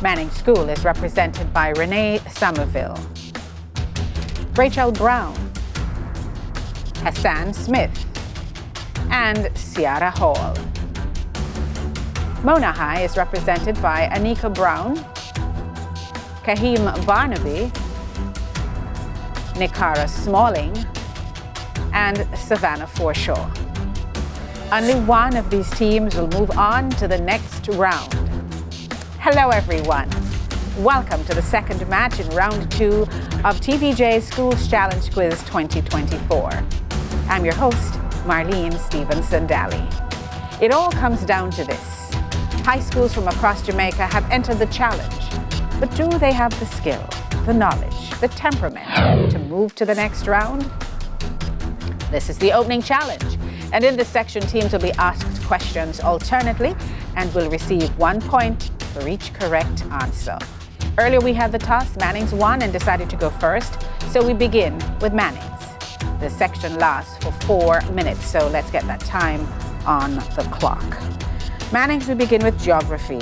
Manning School is represented by Renee Somerville, Rachel Brown, Hassan Smith, and Ciara Hall. Mona High is represented by Anika Brown, Kahim Barnaby, Nikara Smalling, and Savannah Forshaw. Only one of these teams will move on to the next round. Hello everyone. Welcome to the second match in round 2 of TVJ Schools Challenge Quiz 2024. I'm your host, Marlene Stevenson-Daly. It all comes down to this. High schools from across Jamaica have entered the challenge, but do they have the skill, the knowledge, the temperament to move to the next round? This is the opening challenge, and in this section, teams will be asked questions alternately and will receive 1 point for each correct answer. Earlier we had the toss. Mannings won and decided to go first, so we begin with Mannings. This section lasts for 4 minutes, so let's get that time on the clock. Mannings, we begin with geography.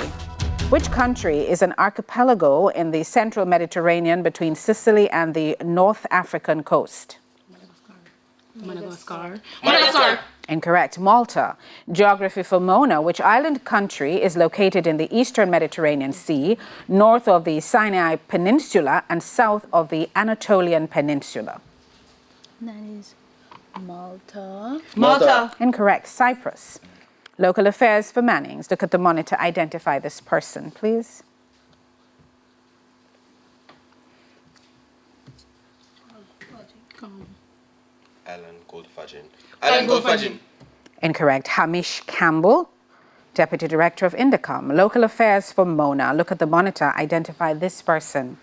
Which country is an archipelago in the central Mediterranean between Sicily and the North African coast? Madagascar. Incorrect. Malta. Geography for Mona. Which island country is located in the eastern Mediterranean Sea, north of the Sinai Peninsula and south of the Anatolian Peninsula? That is Malta. Incorrect. Cyprus. Local affairs for Mannings. Look at the monitor. Identify this person, please. Alan Goldfagin. Incorrect. Hamish Campbell, Deputy Director of Indicom. Local affairs for Mona. Look at the monitor. Identify this person.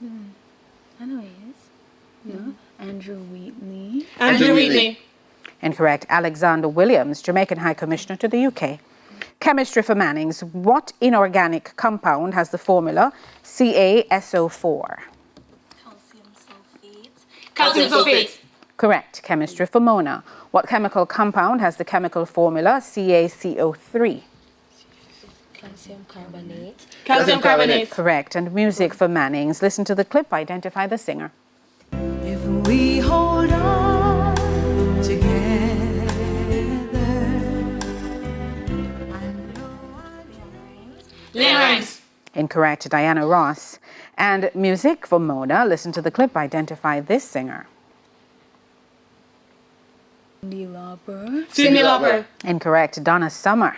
I know he is. Yeah. Andrew Wheatley. Incorrect. Alexander Williams, Jamaican High Commissioner to the UK. Chemistry for Mannings. What inorganic compound has the formula CaSO4? Calcium sulfate. Correct. Chemistry for Mona. What chemical compound has the chemical formula CaCO3? Calcium carbonate. Correct. And music for Mannings. Listen to the clip. Identify the singer. If we hold on together, Lane Rhymes. Incorrect. Diana Ross. And music for Mona. Listen to the clip. Identify this singer. Cyndi Lauper. Cyndi Lauper. Incorrect. Donna Summer.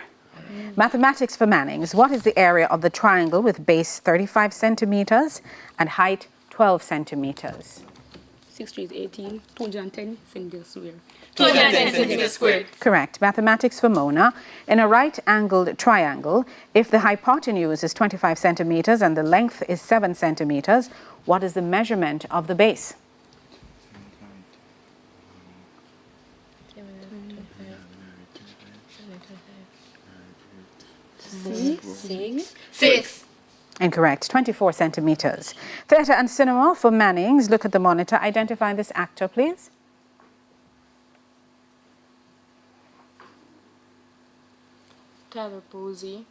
Mathematics for Mannings. What is the area of the triangle with base 35 centimeters and height 12 centimeters? 6 3 is 18. 210 centimeters square. 210 centimeters squared. Correct. Mathematics for Mona. In a right-angled triangle, if the hypotenuse is 25 centimeters and the length is 7 centimeters, what is the measurement of the base? Six. Incorrect. 24 centimeters. Theatre and cinema for Mannings. Look at the monitor. Identify this actor, please. Tyler Posey.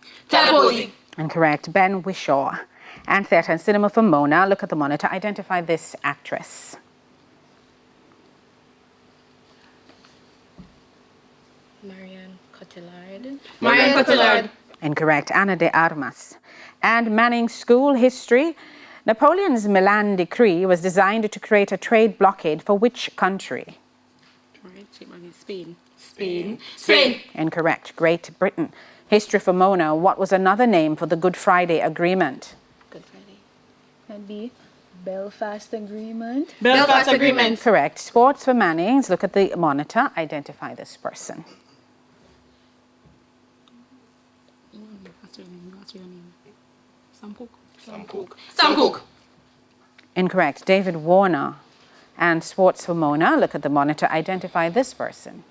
Incorrect. Ben Whishaw. And theatre and cinema for Mona. Look at the monitor. Identify this actress. Marianne Cotillard. Incorrect. Ana de Armas. And Manning School history. Napoleon's Milan Decree was designed to create a trade blockade for which country? Spain. Incorrect. Great Britain. History for Mona. What was another name for the Good Friday Agreement? Good Friday. That'd be Belfast Agreement. Correct. Sports for Mannings. Look at the monitor. Identify this person. Sam Cook. Incorrect. David Warner. And sports for Mona. Look at the monitor. Identify this person.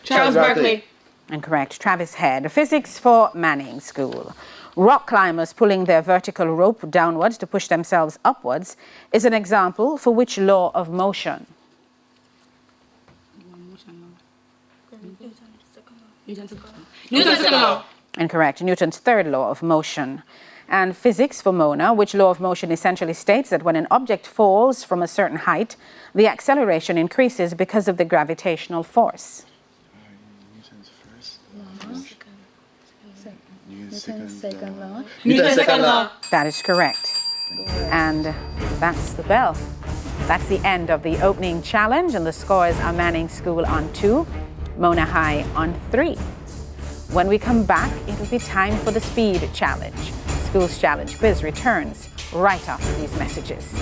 Charles Barkley. Incorrect. Travis Head. Physics for Manning School. Rock climbers pulling their vertical rope downwards to push themselves upwards is an example for which law of motion? Newton's second law. Incorrect. Newton's third law of motion. And physics for Mona, which law of motion essentially states that when an object falls from a certain height, the acceleration increases because of the gravitational force. Newton's first. Newton's second law. Newton's second law. That is correct. And that's the bell. That's the end of the opening challenge, and the scores are Manning School on 2, Mona High on 3. When we come back, it will be time for the speed challenge. School's Challenge quiz returns right after these messages.